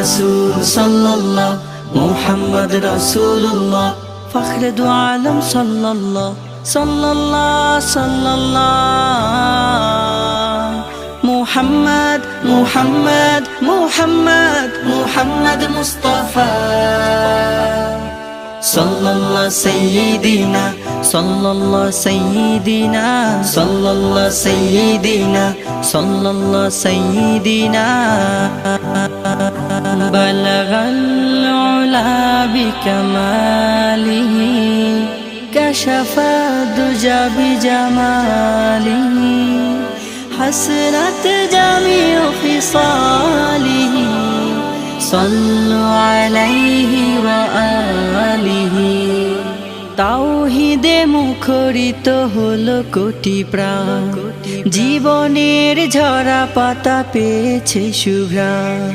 রসুল সাল্লাল্লাহ মুহাম্মদ রাসূলুল্লাহ ফখরে দু আলম সাল্লাল্লাহ সাল্লাল্লাহ সাল্লাল্লাহ মুহাম্মদ মুহাম্মদ মুহাম্মদ মুহাম্মদ মুস্তাফা সাল্লাল্লাহ সাইয়্যিদিনা সাল্লাল্লাহ সাইয়্যিদিনা সাল্লাল্লাহ সাইয়্যিদিনা সাল্লাল্লাহ সাইয়্যিদিনা বালাগাল উলা বিকামালিহি কাশাফা দুজা বিজামালিহি হাসনাত জামিউ খিসালিহি সাল্লু আলাইহি ওয়া আলিহি তাওহীদে মুখরিত হলো কোটি প্রাণ জীবনের ঝরা পাতা পেয়েছে সুঘ্রাণ